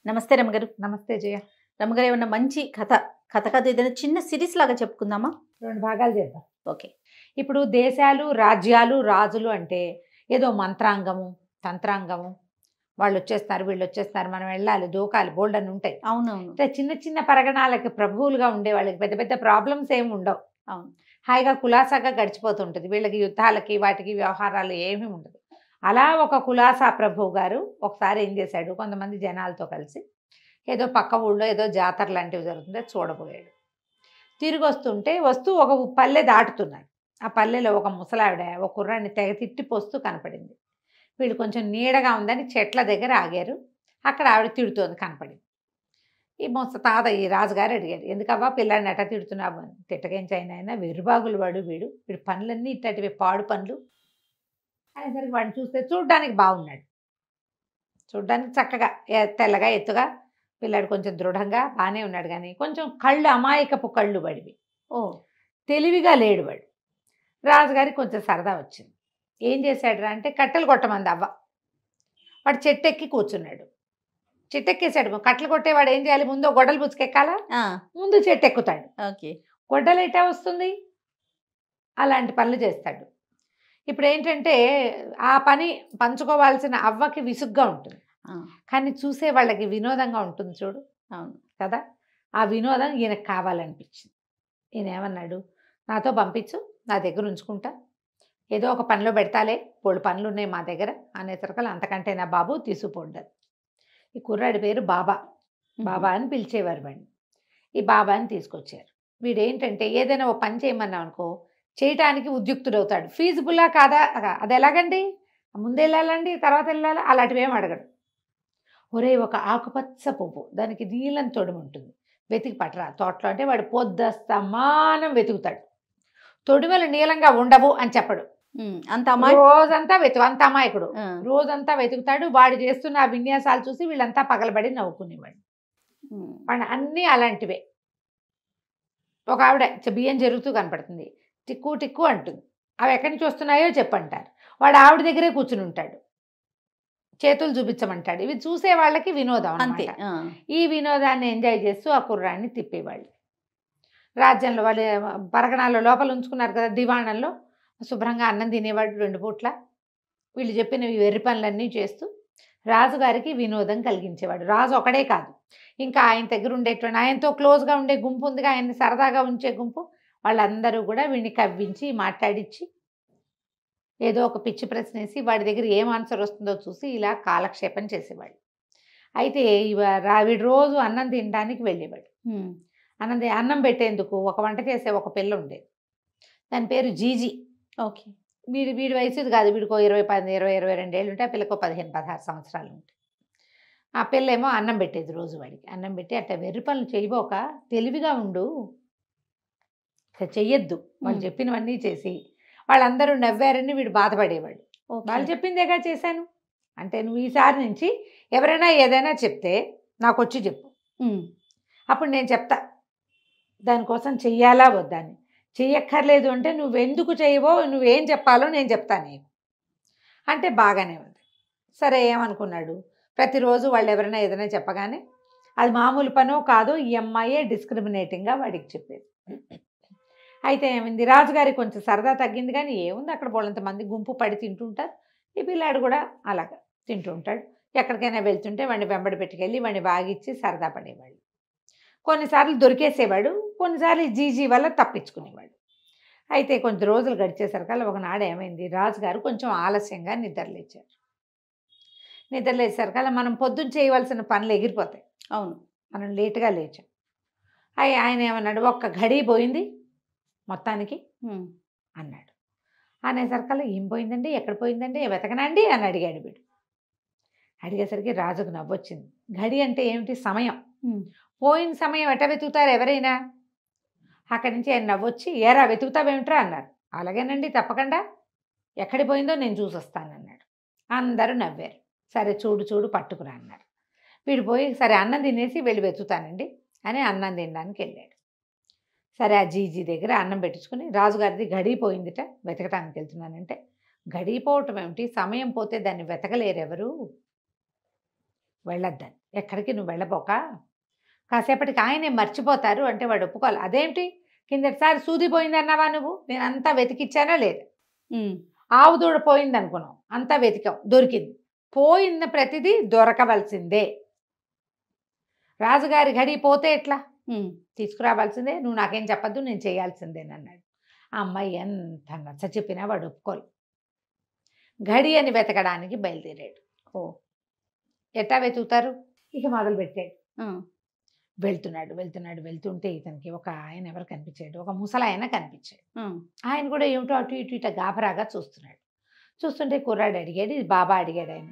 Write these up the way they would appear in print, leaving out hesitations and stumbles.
నమస్తే రమగారు. నమస్తే జయ. రమగారు ఏమన్నా మంచి కథ ఏదైనా చిన్న సిరీస్ లాగా చెప్పుకుందామా? 2 భాగాలు చేద్దాం. ఓకే. ఇప్పుడు దేశాలు, రాజ్యాలు, రాజులు అంటే ఏదో మంత్రాంగము, తంత్రాంగము, వాళ్ళొచ్చేస్తారు, వీళ్ళొచ్చేస్తారు, మనం వెళ్ళాలి, దూకాలి, బోల్డన్ని ఉంటాయి. అవునవును. అంటే చిన్న చిన్న పరగణాలకి ప్రభువులుగా ఉండే వాళ్ళకి పెద్ద పెద్ద ప్రాబ్లమ్స్ ఏమి ఉండవు. అవును. హాయిగా కులాసాగా గడిచిపోతుంటుంది. వీళ్ళకి యుద్ధాలకి వాటికి వ్యవహారాలు ఏమీ ఉండదు. అలా ఒక కులాసా ప్రభువు గారు ఒకసారి ఏం చేశాడు, కొంతమంది జనాలతో కలిసి ఏదో పక్క ఊళ్ళో ఏదో జాతర లాంటివి జరుగుతుంటే చూడబోయాడు. తిరిగి వస్తూ ఒక పల్లె దాటుతున్నారు. ఆ పల్లెలో ఒక ముసలావిడ ఒక కుర్రాన్ని తెగ తిట్టిపోస్తూ కనపడింది. వీళ్ళు కొంచెం నీడగా ఉందని చెట్ల దగ్గర ఆగారు. అక్కడ ఆవిడ తిడుతోంది కనపడింది. ఈ రాజుగారు అడిగారు, ఎందుకవ్వా పిల్లాడిని ఎట్టా తిడుతున్నావు అని. తిట్టకేంచైనా ఆయన వెరుబాగులు వీడు పనులన్నీ ఇట్టటివి పాడు పనులు అనేసరికి వాడిని చూస్తే చూడ్డానికి బాగున్నాడు. చూడ్డానికి చక్కగా తెల్లగా ఎత్తుగా పిల్లాడు కొంచెం దృఢంగా బాగానే ఉన్నాడు. కానీ కొంచెం కళ్ళు అమాయకపు కళ్ళు పడివి. తెలివిగా లేడు వాడు. రాజుగారికి కొంచెం సరదా వచ్చింది. ఏం చేశాడు అంటే కట్టెలు కొట్టమంది అవ్వ. వాడు చెట్టెక్కి కూర్చున్నాడు. చెట్టెక్కేసాడు. కట్టెలు కొట్టేవాడు ఏం చేయాలి, ముందు గొడ్డలు పుచ్చుకెక్కాలా, ముందు చెట్టు ఎక్కుతాడు. ఓకే. గొడ్డలు ఎట్టా వస్తుంది, అలాంటి పనులు చేస్తాడు. ఇప్పుడు ఏంటంటే ఆ పని పంచుకోవాల్సిన అవ్వకి విసుగ్గా ఉంటుంది, కానీ చూసే వాళ్ళకి వినోదంగా ఉంటుంది చూడు. అవును కదా. ఆ వినోదం ఈయనకు కావాలనిపించింది. ఈయన ఏమన్నాడు, నాతో పంపించు, నా దగ్గర ఉంచుకుంటా, ఏదో ఒక పనిలో పెడతాలే, పోళ్ళు పనులు ఉన్నాయి మా దగ్గర అనేసరికలు అంతకంటే నా బాబు తీసుకుపోండదు. ఈ కుర్రాడి పేరు బాబా. బాబా అని పిలిచేవారు వాడిని. ఈ బాబాని తీసుకొచ్చారు. వీడేంటంటే ఏదైనా ఓ పని చేయమన్నాం అనుకో చేయటానికి ఉద్యుక్తుడవుతాడు. ఫీజిబుల్లా కాదా, అది ఎలాగండి, ముందు వెళ్ళాలండి తర్వాత వెళ్ళాలా, అలాంటివి ఏం అడగడు. ఒరే ఒక ఆకుపచ్చ పువ్వు, దానికి నీలం తొడుము ఉంటుంది, వెతికి పట్టరా తోటలో అంటే వాడు పొద్దస్తమానం వెతుకుతాడు. తొడిమలు నీలంగా ఉండవు అని చెప్పడు. రోజంతా అంత అమాయకుడు. రోజంతా వెతుకుతాడు. వాడు చేస్తున్న ఆ విన్యాసాలు చూసి వీళ్ళంతా పగలబడి నవ్వుకునేవాడు. వాడు అన్నీ అలాంటివే. ఒక ఆవిడ బియ్యం జరుగుతూ కనపడుతుంది, టిక్కు టిక్కు అంటుంది. అవి ఎక్కడి నుంచి వస్తున్నాయో చెప్పంటారు. వాడు ఆవిడ దగ్గరే కూర్చుని ఉంటాడు, చేతులు చూపించమంటాడు. ఇవి చూసే వాళ్ళకి వినోదం అంతే. ఈ వినోదాన్ని ఎంజాయ్ చేస్తూ ఆ కుర్రాన్ని తిప్పేవాళ్ళు. రాజ్యంలో వాళ్ళు పరగణాల్లో లోపల ఉంచుకున్నారు కదా, దివాణంలో శుభ్రంగా అన్నం తినేవాడు 2 పూట్ల. వీళ్ళు చెప్పినవి వెర్రి పనులన్నీ చేస్తూ రాజుగారికి వినోదం కలిగించేవాడు. రాజు ఒకడే కాదు, ఇంకా ఆయన దగ్గర ఉండేటువంటి ఆయనతో క్లోజ్గా ఉండే గుంపు ఉందిగా, ఆయన్ని సరదాగా ఉంచే గుంపు, వాళ్ళందరూ కూడా వీడిని కవ్వించి మాట్లాడించి ఏదో ఒక పిచ్చి ప్రశ్న వేసి వాడి దగ్గర ఏం ఆన్సర్ వస్తుందో చూసి ఇలా కాలక్షేపం చేసేవాడు. అయితే వీడు రోజు అన్నం తినడానికి వెళ్ళేవాడు. అన్నం పెట్టేందుకు ఒక వంట చేసే ఒక పిల్ల ఉండేది. దాని పేరు జీజీ. ఓకే. వీడి వయసుది కాదు, వీడికో 22 ఏళ్ళు ఉంటాయి, ఆ పిల్లకో 15-16 సంవత్సరాలు ఉంటాయి. ఆ పిల్ల ఏమో అన్నం పెట్టేది రోజు వాడికి. అన్నం పెట్టి అట్లా వెర్రి పనులు చేయబోక తెలివిగా ఉండు, చెయ్యొద్దు, వాళ్ళు చెప్పినవన్నీ చేసి వాళ్ళందరూ నవ్వారని వీడు బాధపడేవాడు. వాళ్ళు చెప్పిందేగా చేశాను అంటే, నువ్వు ఈసారి నుంచి ఎవరైనా ఏదైనా చెప్తే నాకు వచ్చి చెప్పు, అప్పుడు నేను చెప్తా దానికోసం చెయ్యాలా వద్దా అని. చెయ్యక్కర్లేదు అంటే నువ్వెందుకు చేయవో, నువ్వేం చెప్పాలో నేను చెప్తాను నీకు అంటే బాగానే ఉంది. సరే ఏమనుకున్నాడు, ప్రతిరోజు వాళ్ళు ఎవరైనా ఏదైనా చెప్పగానే అది మామూలు పనో కాదో ఈ అమ్మాయే డిస్క్రిమినేటింగ్గా వాడికి చెప్పేది. అయితే ఏమైంది, రాజుగారికి కొంచెం సరదా తగ్గింది. కానీ ఏముంది, అక్కడ వాళ్ళంతమంది గుంపు పడి తింటుంటారు, ఈ పిల్లాడు కూడా అలాగా తింటూ ఉంటాడు. ఎక్కడికైనా వెళ్తుంటే వాడిని వెంబడి పెట్టుకెళ్ళి వాడిని బాగిచ్చి సరదా పడేవాళ్ళు. కొన్నిసార్లు దొరికేసేవాడు, కొన్నిసార్లు జీజీ వల్ల తప్పించుకునేవాడు. అయితే కొంచెం రోజులు గడిచేసరికల్లా ఒకనాడు ఏమైంది, రాజుగారు కొంచెం ఆలస్యంగా నిద్రలేచారు. నిద్రలేసేసరికల్లా మనం పొద్దున్న చేయవలసిన పనులు ఎగిరిపోతాయి. అవును, మనం లేటుగా లేచాం. ఆయన ఏమన్నాడు, ఒక్క గడి పోయింది మొత్తానికి అన్నాడు. అనేసరికల్లా ఏం పోయిందండి, ఎక్కడ పోయిందండి, వెతకనండి అని అడిగాడు వీడు. అడిగేసరికి రాజుకు నవ్వొచ్చింది. గడి అంటే ఏమిటి, సమయం. పోయిన సమయం ఎట్ట వెతుకుతారు ఎవరైనా. అక్కడి నుంచి ఆయన నవ్వొచ్చి, ఏరా వెతుకుతావేమిట్రా అన్నారు. అలాగేనండి, తప్పకుండా, ఎక్కడి పోయిందో నేను చూసొస్తానన్నాడు. అందరూ నవ్వారు. సరే చూడు పట్టుకురా అన్నారు. వీడు పోయి సరే అన్నం తినేసి వెళ్ళి వెతుకుతానండి అని అన్నం తినడానికి వెళ్ళాడు. సరే ఆ జీజీ దగ్గర అన్నం పెట్టించుకుని, రాజుగారిది గడిపోయిందిట, వెతకటానికి వెళ్తున్నానంటే, గడిపోవటం ఏమిటి, సమయం పోతే దాన్ని వెతకలేరు ఎవరు, వెళ్ళొద్దని. ఎక్కడికి నువ్వు వెళ్ళబోక కాసేపటికి ఆయనే మర్చిపోతారు అంటే వాడు ఒప్పుకోవాలి. అదేంటి కిందటిసారి సూది పోయిందన్నావా నువ్వు? నేను అంతా వెతికిచ్చానా లేదు. ఆవు దూడ పోయింది అనుకున్నాం, అంతా వెతికాం, దొరికింది. పోయిన ప్రతిదీ దొరకవలసిందే. రాజుగారి గడి పోతే ఎట్లా? తీసుకురావాల్సిందే, నువ్వు నాకేం చెప్పద్దు, నేను చేయాల్సిందేనన్నాడు. ఆ అమ్మాయి ఎంత నచ్చ చెప్పినా వాడు ఒప్పుకోలు. గడి అని వెతకడానికి బయలుదేరాడు. ఎట్టా వెతుకుతారు? ఇక మొదలు పెట్టాడు. వెళ్తుంటే ఇతనికి ఒక ఆయన ఎవరు కనిపించాడు, ఒక ముసలాయన కనిపించాడు. ఆయన కూడా ఏమిటో అటు ఇటు ఇట గాబరాగా చూస్తున్నాడు. చూస్తుంటే కుర్రాడు అడిగాడు, ఇది బాబా అడిగాడు ఆయన,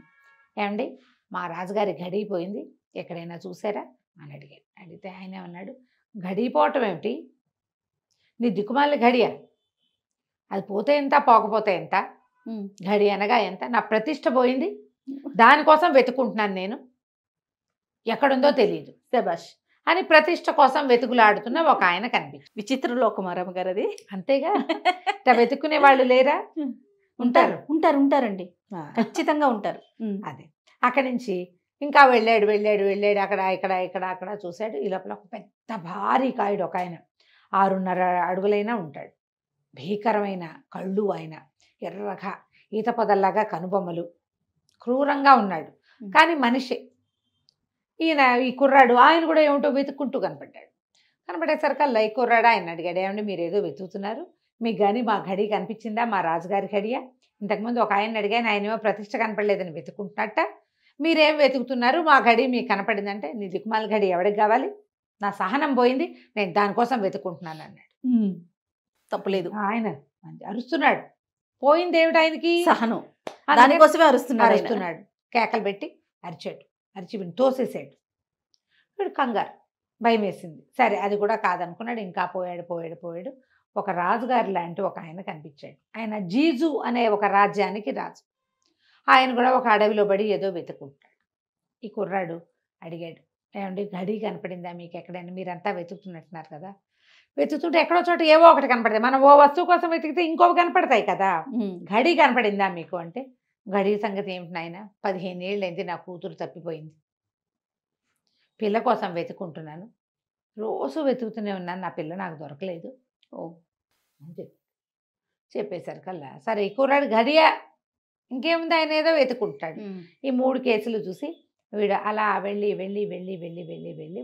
ఏమండి మా రాజుగారి గడిపోయింది, ఎక్కడైనా చూసారా అని అడిగాడు. అడిగితే ఆయన ఏమన్నాడు, గడిపోవటం ఏమిటి, నీ దిక్కుమాలి గడియా, అది పోతే ఎంత పోకపోతే ఎంత, గడి అనగా ఎంత, నా ప్రతిష్ట పోయింది, దానికోసం వెతుకుంటున్నాను నేను, ఎక్కడుందో తెలియదు శభాష్ అని ప్రతిష్ట కోసం వెతుకులాడుతున్న ఒక ఆయన కనిపించారు. విచిత్ర లోకమారమ్మ గారు అది. అంతేగా, ఇట్లా వెతుక్కునే వాళ్ళు లేరా? ఉంటారండి, ఖచ్చితంగా ఉంటారు. అదే అక్కడి నుంచి ఇంకా వెళ్ళాడు అక్కడ చూశాడు. ఈ లోపల ఒక పెద్ద భారీ కాయుడు ఒక ఆయన, 6.5 అడుగులైనా ఉంటాడు, భీకరమైన కళ్ళు, ఆయన ఎర్రగా ఈత పొదల్లాగా కనుబొమ్మలు, క్రూరంగా ఉన్నాడు కానీ మనిషి. ఈ కుర్రాడు ఆయన కూడా ఏమిటో వెతుక్కుంటూ కనపడేసరికల్లా ఈ కుర్రాడు ఆయన అడిగాడు, ఏమండి మీరు ఏదో వెతుకుతున్నారు, మీకు కానీ మా గడి కనిపించిందా, మా రాజుగారి గడియా? ఇంతకుముందు ఒక ఆయన అడిగాను, ఆయనేమో ప్రతిష్ట కనపడలేదని వెతుకుంటున్నట్ట, మీరేం వెతుకుతున్నారు, మా గడి మీకు కనపడిందంటే, నీ దిక్కుమాల గడి ఎవరికి కావాలి, నా సహనం పోయింది, నేను దానికోసం వెతుకుంటున్నాను అన్నాడు. తప్పలేదు, ఆయన అరుస్తున్నాడు. పోయింది ఏమిటి ఆయనకి? సహనం, దానికోసమే అరుస్తున్నాడు. కేకలు పెట్టి అరిచి వీడిని తోసేసాడు. వీడు కంగారు, భయం వేసింది. సరే అది కూడా కాదనుకున్నాడు. ఇంకా పోయాడు. ఒక రాజుగారి లాంటి ఒక ఆయన కనిపించాడు. ఆయన జీజు అనే ఒక రాజ్యానికి రాజు. ఆయన కూడా ఒక అడవిలో పడి ఏదో వెతుకుంటాడు. ఈ కుర్రాడు అడిగాడు, ఏమండి గడి కనపడిందా మీకు ఎక్కడైనా? మీరంతా వెతుకుతున్నట్టున్నారు కదా, వెతుకుతుంటే ఎక్కడో చోట ఏవో ఒకటి కనపడతాయి, మనం ఓ వస్తువు కోసం వెతికితే ఇంకోవి కనపడతాయి కదా, గడి కనపడిందా మీకు అంటే, గడి సంగతి ఏమిటి నాయన, 15 ఏళ్ళైంది నా కూతురు తప్పిపోయింది, పిల్ల కోసం వెతుకుంటున్నాను, రోజు వెతుకుతూనే ఉన్నాను, నా పిల్ల నాకు దొరకలేదు అని చెప్పేసరికల్లా సరే ఈ కుర్రాడు గడియా, ఇంకేముంది ఆయన ఏదో వెతుకుంటాడు. ఈ 3 కేసులు చూసి వీడు అలా వెళ్ళి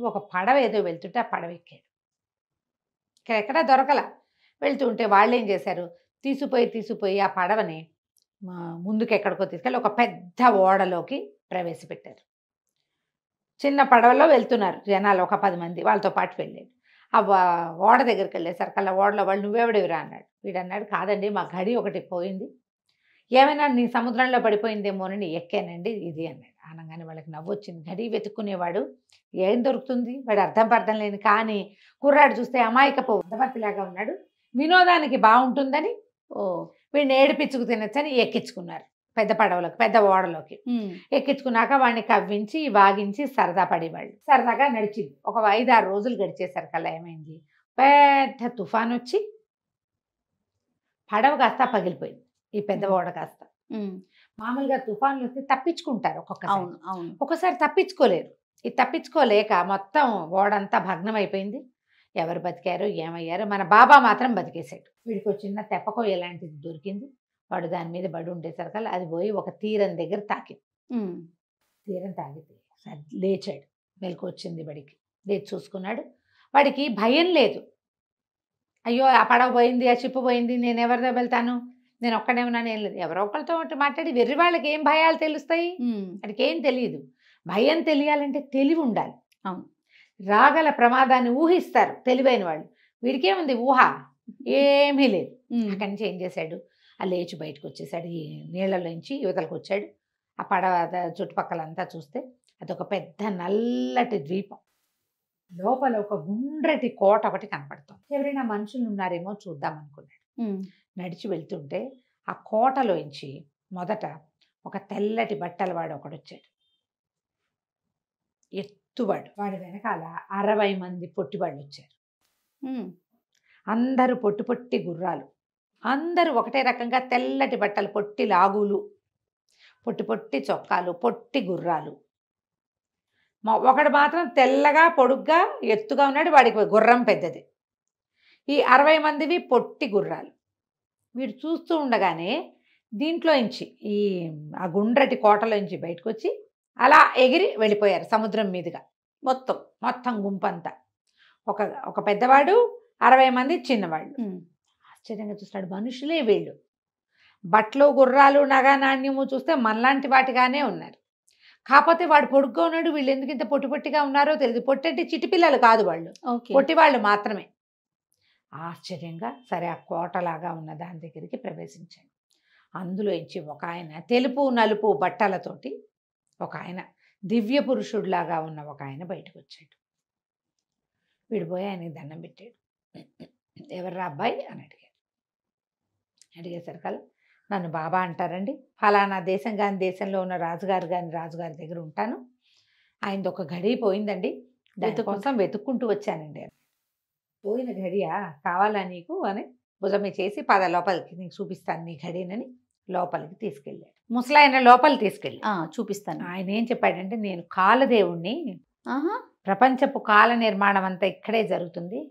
ఒక పడవ ఏదో వెళ్తుంటే ఆ పడవ ఎక్కాడు. ఎక్కడా దొరకల. వెళ్తుంటే వాళ్ళు ఏం చేశారు, తీసిపోయి ఆ పడవని ముందుకు ఎక్కడికో తీసుకెళ్ళి ఒక పెద్ద ఓడలోకి ప్రవేశపెట్టారు. చిన్న పడవలో వెళ్తున్నారు జనాలు, ఒక 10 మంది వాళ్ళతో పాటు వెళ్ళాడు. ఆ ఓడ దగ్గరికి వెళ్ళేసరికల్లా ఓడలో వాళ్ళు, నువ్వెవడివిరా అన్నాడు. వీడు అన్నాడు, కాదండి మా గడి ఒకటి పోయింది, ఏమైనా నీ సముద్రంలో పడిపోయిందేమోనని ఎక్కానండి ఇది అన్నాడు. అనగానే వాళ్ళకి నవ్వు వచ్చింది. గడి వెతుక్కునేవాడు ఏం దొరుకుతుంది, వాడు అర్థం లేని. కానీ కుర్రాడు చూస్తే అమాయకపు వందపతిలాగా ఉన్నాడు, వినోదానికి బాగుంటుందని వీడిని ఏడిపించుకు తినచ్చని ఎక్కించుకున్నారు పెద్ద పడవలోకి, పెద్ద ఓడలోకి. ఎక్కించుకున్నాక వాడిని కవ్వించి వాగించి సరదా పడేవాళ్ళు. సరదాగా నడిచింది. ఒక 5-6 రోజులు గడిచేసరికల్లా ఏమైంది, పెద్ద తుఫాన్ వచ్చి పడవ కాస్త పగిలిపోయింది. ఈ పెద్ద ఓడ కాస్త. మామూలుగా తుఫాన్లు వస్తే తప్పించుకుంటారు ఒక్కొక్కసారి తప్పించుకోలేరు. ఈ తప్పించుకోలేక మొత్తం ఓడంతా భగ్నం అయిపోయింది. ఎవరు బతికారో ఏమయ్యారో, మన బాబా మాత్రం బతికేశాడు. వీడికి చిన్న తెప్పకో ఎలాంటిది దొరికింది, వాడు దాని మీద పడి ఉండేసరికల్లా అది పోయి ఒక తీరం దగ్గర తాకింది. తీరం తాగితే లేచాడు, మెలకు వచ్చింది వాడికి. లేచి చూసుకున్నాడు, వాడికి భయం లేదు. అయ్యో ఆ పడవ పోయింది, ఆ చిప్పు పోయింది, నేను ఎవరితో వెళ్తాను, నేను ఒక్కడే ఉన్నాను, ఏం లేదు. ఎవరో ఒకరితో మాట్లాడి వెర్రి వాళ్ళకి ఏం భయాలు తెలుస్తాయి, వాడికి ఏం తెలియదు. భయం తెలియాలంటే తెలివి ఉండాలి. అవును, రాగల ప్రమాదాన్ని ఊహిస్తారు తెలివైన వాళ్ళు. వీడికేముంది ఊహ, ఏమీ లేదు. అక్కడి నుంచి ఏం చేశాడు, ఆ లేచి బయటకు వచ్చేసాడు. ఈ నీళ్ళలోంచి యువతలకు వచ్చాడు. ఆ పడవ చుట్టుపక్కలంతా చూస్తే అదొక పెద్ద నల్లటి ద్వీపం. లోపల ఒక గుండ్రటి కోట ఒకటి కనపడుతుంది. ఎవరైనా మనుషులు ఉన్నారేమో చూద్దాం అనుకున్నాడు. నడిచి వెళ్తుంటే ఆ కోటలోంచి మొదట ఒక తెల్లటి బట్టల వాడు ఒకడు వచ్చాడు. ఎత్తువాడు. వాడి వెనకాల 60 మంది పొట్టివాళ్ళు వచ్చారు. అందరూ పొట్టి గుర్రాలు, అందరూ ఒకటే రకంగా తెల్లటి బట్టలు, పొట్టి లాగులు, పొట్టి చొక్కాలు, పొట్టి గుర్రాలు. ఒకడు మాత్రం తెల్లగా పొడుగ్గా ఎత్తుగా ఉన్నాడు, వాడికి గుర్రం పెద్దది. ఈ 60 మందివి పొట్టి గుర్రాలు. వీడు చూస్తూ ఉండగానే దీంట్లోంచి ఆ గుండ్రటి కోటలోంచి బయటకు వచ్చి అలా ఎగిరి వెళ్ళిపోయారు సముద్రం మీదుగా. మొత్తం గుంపంతా. ఒక పెద్దవాడు, 60 మంది చిన్నవాళ్ళు. ఆశ్చర్యంగా చూస్తాడు, మనుషులే వీళ్ళు. బట్టలు, గుర్రాలు, నగ నాణ్యము చూస్తే మనలాంటి వాటిగానే ఉన్నారు. కాకపోతే వాడు పొడుగ్గా ఉన్నాడు, వీళ్ళు ఎందుకు ఇంత పొట్టి పొట్టిగా ఉన్నారో తెలియదు. పొట్టి అంటే చిటిపిల్లలు కాదు వాళ్ళు, పొట్టి వాళ్ళు మాత్రమే. ఆశ్చర్యంగా సరే ఆ కోటలాగా ఉన్న దాని దగ్గరికి ప్రవేశించాడు. అందులో ఇచ్చి ఒక ఆయన తెలుపు నలుపు బట్టలతోటి, ఒక ఆయన దివ్య పురుషుడిలాగా ఉన్న ఒక ఆయన బయటకు వచ్చాడు. వీడిపోయి ఆయనకి దండం పెట్టాడు. ఎవర్రా అబ్బాయి అని అడిగాడు. అడిగేసరికల్లా నన్ను బాబా అంటారండి, ఫలానా దేశం కాని దేశంలో ఉన్న రాజుగారి దగ్గర ఉంటాను, ఆయనది ఒక గడి పోయిందండి, దానికోసం వెతుక్కుంటూ వచ్చానండి. పోయిన గడియా కావాలా నీకు అని భుజమే చేసి పద లోపలికి, నీకు చూపిస్తాను నీ గడినని లోపలికి తీసుకెళ్ళాడు. ముసలాయన లోపలికి తీసుకెళ్ళి చూపిస్తాను. ఆయన ఏం చెప్పాడంటే, నేను కాలదేవుణ్ణి, ప్రపంచపు కాల నిర్మాణం అంతా ఇక్కడే జరుగుతుంది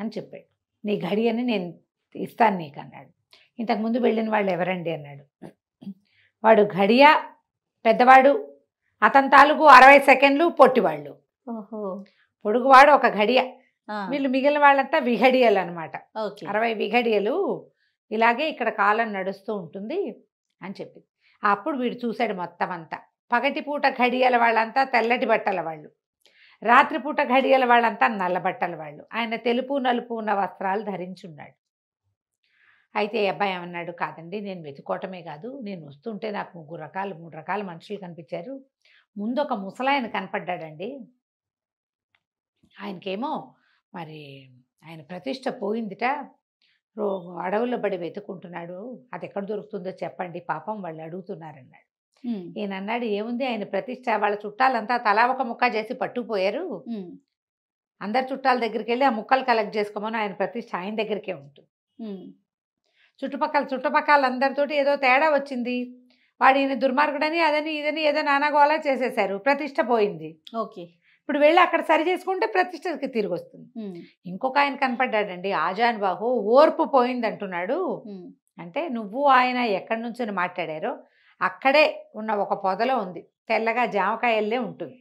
అని చెప్పాడు. నీ గడి అని నేను ఇస్తాను నీకు అన్నాడు. ఇంతకుముందు వెళ్ళిన వాళ్ళు ఎవరండి అన్నాడు. వాడు గడియా పెద్దవాడు, అతని తాలూకు 60 సెకండ్లు పొట్టివాళ్ళు. పొడుగువాడు ఒక గడియ, వీళ్ళు మిగిలిన వాళ్ళంతా విఘడియలు అనమాట. 60 విఘడియలు. ఇలాగే ఇక్కడ కాలం నడుస్తూ ఉంటుంది అని చెప్పింది. అప్పుడు వీడు చూశాడు మొత్తం అంతా. పగటిపూట ఘడియల వాళ్ళంతా తెల్లటి బట్టల వాళ్ళు, రాత్రిపూట ఘడియల వాళ్ళంతా నల్ల బట్టల వాళ్ళు. ఆయన తెలుపు నలుపు ఉన్న వస్త్రాలు ధరించున్నాడు. అయితే అబ్బాయి ఏమన్నాడు, కాదండి నేను వెతుకోవటమే కాదు, నేను వస్తుంటే నాకు 3 రకాల మనుషులు కనిపించారు. ముందు ఒక ముసలాయన కనపడ్డాడండి. ఆయనకేమో మరి ఆయన ప్రతిష్ట పోయిందిట, అడవుల్లో పడి వెతుక్కుంటున్నాడు, అది ఎక్కడ దొరుకుతుందో చెప్పండి పాపం వాళ్ళు అడుగుతున్నారన్నాడు. ఈయన అన్నాడు, ఏముంది ఆయన ప్రతిష్ట, వాళ్ళ చుట్టాలంతా తలా ఒక ముక్క చేసి పట్టుకుపోయారు, అందరి చుట్టాల దగ్గరికి వెళ్ళి ఆ ముక్కలు కలెక్ట్ చేసుకోమని, ఆయన ప్రతిష్ట ఆయన దగ్గరికే ఉంటుంది. చుట్టుపక్కల అందరితోటి ఏదో తేడా వచ్చింది, వాడు ఈయన దుర్మార్గుడని అదని ఇదని ఏదో నానాగోలా చేసేసారు, ప్రతిష్ట పోయింది. ఇప్పుడు వెళ్ళి అక్కడ సరి చేసుకుంటే ప్రతిష్టకి తిరిగి వస్తుంది. ఇంకొక ఆయన కనపడ్డాడండి, ఆజాన్ బాహు, ఓర్పు పోయింది అంటున్నాడు. అంటే నువ్వు ఆయన ఎక్కడి నుంచి మాట్లాడారో అక్కడే ఉన్న ఒక పొదలో ఉంది, తెల్లగా జామకాయల్లే ఉంటుంది,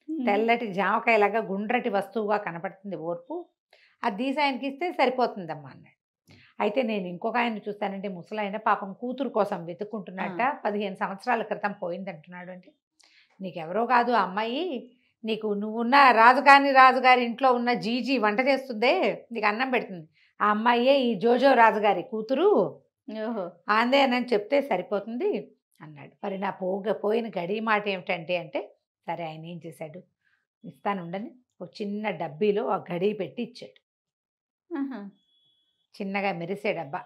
తెల్లటి జామకాయలాగా గుండ్రటి వస్తువుగా కనపడుతుంది ఓర్పు, అది తీసి ఆయనకి ఇస్తే సరిపోతుందమ్మా అన్నాడు. అయితే నేను ఇంకొక ఆయన చూస్తానంటే, ముసలాయన పాపం కూతురు కోసం వెతుక్కుంటున్నట్ట, 15 సంవత్సరాల క్రితం పోయిందంటున్నాడు. అంటే నీకెవరో కాదు ఆ అమ్మాయి, నువ్వున్న రాజుగారి ఇంట్లో ఉన్న జీజీ వంట చేస్తుందే, నీకు అన్నం పెడుతుంది, ఆ అమ్మాయే ఈ జోజో రాజుగారి కూతురు, ఆందే అని చెప్తే సరిపోతుంది అన్నాడు. మరి నా పోయిన గడి మాట ఏమిటంటే అంటే, సరే ఆయన ఏం చేశాడు, ఇస్తాను ఉండని ఒక చిన్న డబ్బీలో ఆ గడి పెట్టి ఇచ్చాడు. చిన్నగా మెరిసే డబ్బా,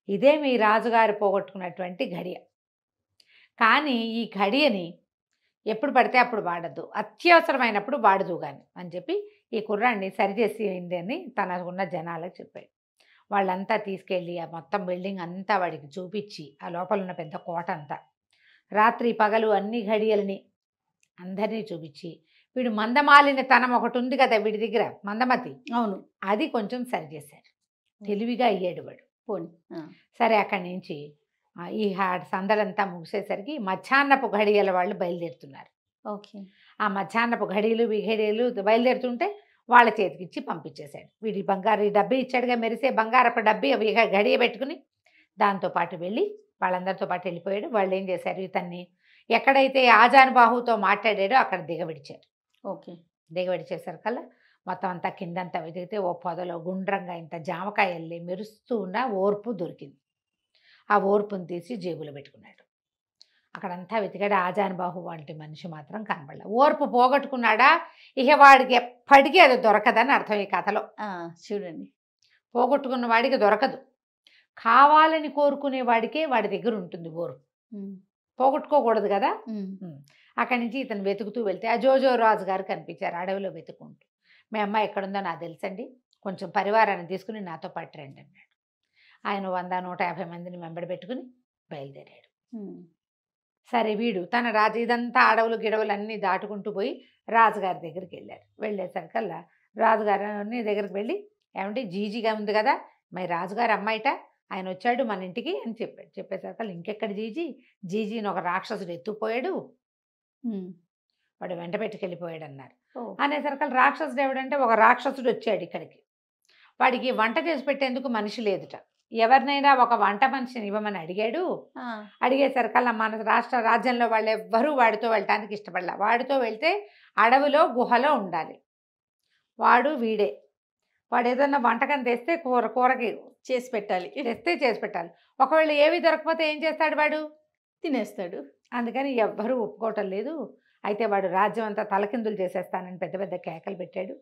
ఇదే మీ రాజుగారు పోగొట్టుకున్నటువంటి గడియ, కానీ ఈ గడియని ఎప్పుడు పడితే అప్పుడు వాడద్దు, అత్యవసరమైనప్పుడు వాడదు కానీ అని చెప్పి ఈ కుర్రాన్ని సరిచేసి ఏంటి అని తనకున్న జనాలకు చెప్పాడు. వాళ్ళంతా తీసుకెళ్ళి ఆ మొత్తం బిల్డింగ్ అంతా వాడికి చూపించి, ఆ లోపల ఉన్న పెద్ద కోట అంతా, రాత్రి పగలు అన్ని ఘడియల్ని అందరినీ చూపించి, వీడు మందమాలిన తనం ఒకటి ఉంది కదా వీడి దగ్గర, మందమతి, అవును, అది కొంచెం సరిచేశారు. తెలివిగా అయ్యాడు వాడు. సరే అక్కడి నుంచి ఈ సందడంతా ముగిసేసరికి మధ్యాహ్నపు ఘడియల వాళ్ళు బయలుదేరుతున్నారు. ఆ మధ్యాహ్నపు ఘడియలు విఘడియలు బయలుదేరుతుంటే వాళ్ళ చేతికి ఇచ్చి పంపించేశాడు. వీడి బంగారు డబ్బీ ఇచ్చాడుగా, మెరిసే బంగారపు డబ్బీ గడియ పెట్టుకుని దాంతోపాటు వెళ్ళి వాళ్ళందరితో పాటు వెళ్ళిపోయాడు. వాళ్ళు ఏం చేశారు, ఇతన్ని ఎక్కడైతే ఆజాన్ బాహుతో మాట్లాడాడో అక్కడ దిగబడిచారు. దిగబడిచేసరికల్లా మొత్తం అంతా కిందంతా వెతికితే ఓ పొదలో గుండ్రంగా ఇంత జామకాయల్లి మెరుస్తూ ఉన్న ఓర్పు దొరికింది. ఆ ఓర్పును తీసి జేబులో పెట్టుకున్నాడు. అక్కడంతా వెతికాడు, ఆజాన్ బాహు వంటి మనిషి మాత్రం కనపడలే. ఓర్పు పోగొట్టుకున్నాడా, ఇక వాడికి ఎప్పటికీ అది దొరకదని అర్థం ఈ కథలో. చూడండి, పోగొట్టుకున్న వాడికి దొరకదు, కావాలని కోరుకునే వాడికే వాడి దగ్గర ఉంటుంది ఓర్పు, పోగొట్టుకోకూడదు కదా. అక్కడి నుంచి ఇతను వెతుకుతూ వెళ్తే ఆ జోజో రాజు గారు కనిపించారు అడవిలో వెతుకుంటూ. మీ అమ్మాయి ఎక్కడుందో నాకు తెలుసండి, కొంచెం పరివారాన్ని తీసుకుని నాతో పాటు రండి అన్నాడు. ఆయన 100-150 మందిని వెంబడి పెట్టుకుని బయలుదేరాడు. సరే వీడు తన రాజు ఇదంతా అడవులు గిడవులు అన్నీ దాటుకుంటూ పోయి రాజుగారి దగ్గరికి వెళ్ళారు. వెళ్ళేసరికల్లా రాజుగారిని దగ్గరికి వెళ్ళి, ఏమంటే జీజీగా ఉంది కదా, మరి రాజుగారి అమ్మాయిట, ఆయన వచ్చాడు మన ఇంటికి అని చెప్పాడు. చెప్పేసరికల్లా ఇంకెక్కడ జీజీని ఒక రాక్షసుడు ఎత్తుపోయాడు, వాడు వెంట పెట్టుకెళ్ళిపోయాడు అన్నారు. అనేసరికల్లా రాక్షసుడు ఎవడంటే ఒక రాక్షసుడు వచ్చాడు ఇక్కడికి. వాడికి వంట చేసి పెట్టేందుకు మనిషి లేదుట. ఎవరినైనా ఒక వంట మనిషిని ఇవ్వమని అడిగాడు. అడిగేసరికల్లా మన రాజ్యంలో వాళ్ళు ఎవ్వరూ వాడితో వెళ్ళటానికి ఇష్టపడలే. వాడితో వెళ్తే అడవిలో గుహలో ఉండాలి. వాడు వీడే. వాడు ఏదన్నా వంటకం తెస్తే కూరకి చేసి పెట్టాలి. ఒకవేళ ఏవి దొరకపోతే ఏం చేస్తాడు, వాడు తినేస్తాడు. అందుకని ఎవ్వరూ ఒప్పుకోవటం లేదు. అయితే వాడు రాజ్యం అంతా తలకిందులు చేసేస్తానని పెద్ద పెద్ద కేకలు పెట్టాడు.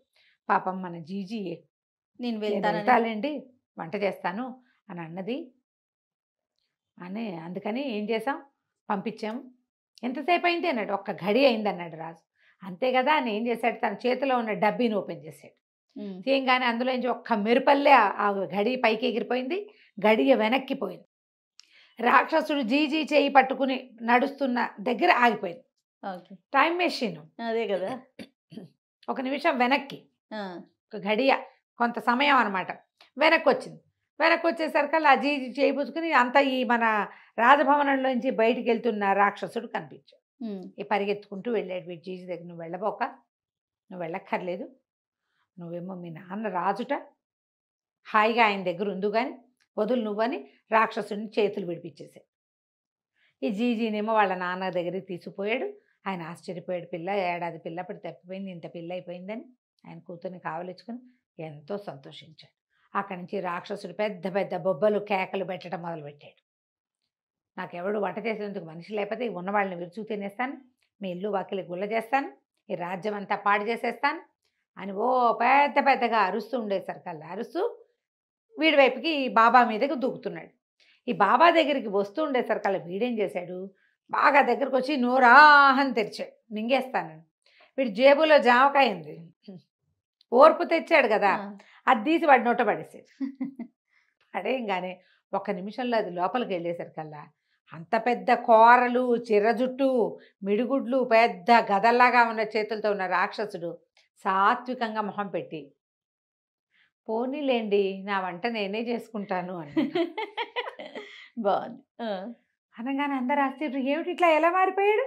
పాపం మన జీజీ నేను వెళ్తానండి, వంట చేస్తాను అని అన్నది. అందుకని ఏం చేసాం, పంపించాము. ఎంతసేపు అయింది అన్నాడు. ఒక్క గడి అయింది అన్నాడు రాజు. అంతే కదా అని ఏం చేశాడు, తన చేతిలో ఉన్న డబ్బీని ఓపెన్ చేశాడు. చేయగానే అందులో నుంచి ఒక్క మెరుపల్లే ఆ గడి పైకి ఎగిరిపోయింది, గడియ వెనక్కిపోయింది. రాక్షసుడు జీజీ చేయి పట్టుకుని నడుస్తున్న దగ్గర ఆగిపోయింది. టైం మెషిన్ అదే కదా, ఒక నిమిషం వెనక్కి, ఒక గడియ కొంత సమయం అనమాట వెనక్కి వచ్చింది. వెనక్కి వచ్చేసరికల్లా ఆ జీజీ చేయి పుచ్చుకుని అంత ఈ మన రాజభవనంలోంచి బయటికి వెళ్తున్న రాక్షసుడు కనిపించాడు. ఈ పరిగెత్తుకుంటూ వెళ్ళాడు వీడి జీజీ దగ్గర. నువ్వు వెళ్ళబోక, నువ్వు వెళ్ళక్కర్లేదు, నువ్వేమో మీ నాన్న రాజుట, హాయిగా ఆయన దగ్గర ఉండు కానీ వదులు నువ్వని రాక్షసుడిని చేతులు విడిపించేసాడు. ఈ జీజీనేమో వాళ్ళ నాన్న దగ్గరికి తీసుకుపోయాడు. ఆయన ఆశ్చర్యపోయాడు. పిల్ల ఏడాది పిల్ల అప్పుడు తప్పిపోయింది, ఇంత పిల్ల అయిపోయిందని ఆయన కూతుర్ని కావలించుకుని ఎంతో సంతోషించాడు. అక్కడి నుంచి రాక్షసుడు పెద్ద పెద్ద బొబ్బలు కేకలు పెట్టడం మొదలుపెట్టాడు. నాకెవడు వంట చేసేందుకు మనిషి లేకపోతే ఉన్న వాళ్ళని విరుచు తినేస్తాను, మీ ఇల్లు వాకిలి గుల్ల చేస్తాను, ఈ రాజ్యం అంతా పాడు చేసేస్తాను అని ఓ పెద్ద పెద్దగా అరుస్తూ ఉండేసరికల్లా అరుస్తూ వీడి వైపుకి ఈ బాబా మీదకి దూకుతున్నాడు. ఈ బాబా దగ్గరికి వస్తూ ఉండేసరికల్లా వీడేం చేశాడు, బాగా దగ్గరకు వచ్చి నోరాహని తెరిచాడు, మింగేస్తానని. వీడి జేబులో జామకాయ ఉంది, ఓర్పు తెచ్చాడు కదా, అది తీసి వాడి నోట పడేసాడు. పడేయంగానే ఒక్క నిమిషంలో అది లోపలికి వెళ్ళేసరికల్లా అంత పెద్ద కూరలు, చిర్ర జుట్టు, మిడిగుడ్లు, పెద్ద గదల్లాగా ఉన్న చేతులతో ఉన్న రాక్షసుడు సాత్వికంగా మొహం పెట్టి, పోనీలేండి నా వంట నేనే చేసుకుంటాను అని బాగుంది. అనగానే అందరు ఆశ్చర్యం, ఏమిటి ఇట్లా ఎలా మారిపోయాడు,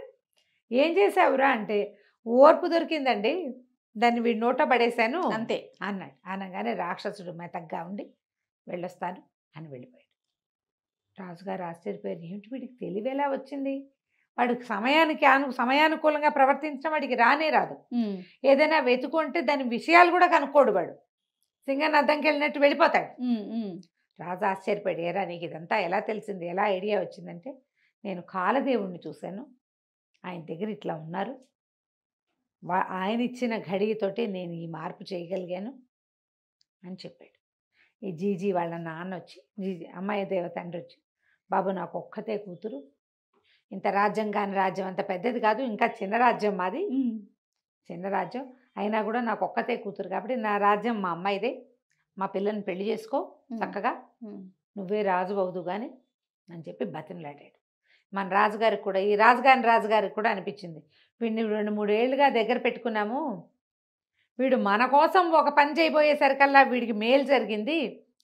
ఏం చేసావురా అంటే, ఓర్పు దొరికిందండి, దాన్ని వీడి నోట పడేశాను అంతే అన్నాడు. అనగానే రాక్షసుడు మెతగ్గా ఉండి వెళ్ళొస్తాను అని వెళ్ళిపోయాడు. రాజుగారు ఆశ్చర్యపోయారు, ఏమిటి వీడికి తెలివేలా వచ్చింది, వాడికి సమయానుకూలంగా ప్రవర్తించడం వాడికి రానే రాదు. ఏదైనా వెతుకుంటే దాని విషయాలు కూడా కనుక్కోడు, వాడు సింగన్ అద్దంకి వెళ్ళినట్టు వెళ్ళిపోతాడు. రాజు ఆశ్చర్యపోయాడు, ఏరా నీకు ఇదంతా ఎలా తెలిసింది, ఎలా ఐడియా వచ్చిందంటే, నేను కాలదేవుణ్ణి చూశాను, ఆయన దగ్గర ఇట్లా ఉన్నారు, ఆయన ఇచ్చిన ఘడియతోటి నేను ఈ మార్పు చేయగలిగాను అని చెప్పాడు. ఈ జీజీ వాళ్ళ నాన్న వచ్చి, జీజీ అమ్మాయి దేవ తండ్రి వచ్చి, బాబు నాకు ఒక్కతే కూతురు, ఇంత రాజ్యం కాని రాజ్యం అంత పెద్దది కాదు, ఇంకా చిన్న రాజ్యం మాది, చిన్న రాజ్యం అయినా కూడా నాకు ఒక్కతే కూతురు కాబట్టి నా రాజ్యం మా అమ్మాయిదే, మా పిల్లని పెళ్లి చేసుకో చక్కగా, నువ్వే రాజు అవుదు కానీ అని చెప్పి బతిమలాడాడు. మన రాజుగారికి కూడా, ఈ రాజుగారికి కూడా అనిపించింది, వీడిని 2-3 ఏళ్ళుగా దగ్గర పెట్టుకున్నాము, వీడు మన కోసం ఒక పని చేయబోయేసరికల్లా వీడికి మేలు జరిగింది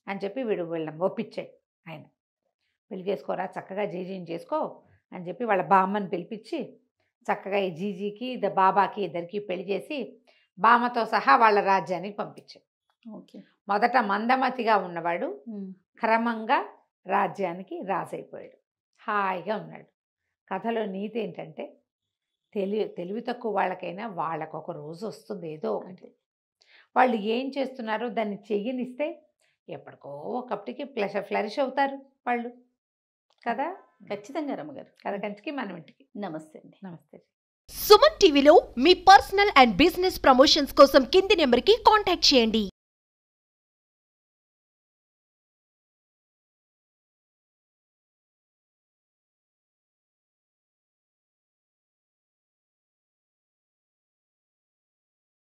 అని చెప్పి వీళ్ళని ఒప్పించాడు. ఆయన పెళ్లి చేసుకోరా చక్కగా జీజీని చేసుకో అని చెప్పి వాళ్ళ బామ్మని పిలిపించి చక్కగా ఈ జీజీకి బాబాకి ఇద్దరికి పెళ్లి చేసి బామ్మతో సహా వాళ్ళ రాజ్యానికి పంపించాడు. మొదట మందమతిగా ఉన్నవాడు క్రమంగా రాజ్యానికి రాజైపోయాడు, హాయిగా ఉన్నాడు. కథలో నీతి ఏంటంటే, తెలివి తక్కువ వాళ్ళకైనా వాళ్ళకు ఒక రోజు వస్తుంది ఏదో ఒకటి, వాళ్ళు ఏం చేస్తున్నారో దాన్ని చెయ్యనిస్తే ఎప్పటికో ఒకప్పటికి ఫ్లరిష్ అవుతారు వాళ్ళు కదా. ఖచ్చితంగా రమ్మగారు. కథ కంచికి మనం ఇంటికి. నమస్తే అండి. నమస్తే. సుమన్ టీవీలో మీ పర్సనల్ అండ్ బిజినెస్ ప్రమోషన్స్ కోసం కింది నెంబర్కి కాంటాక్ట్ చేయండి.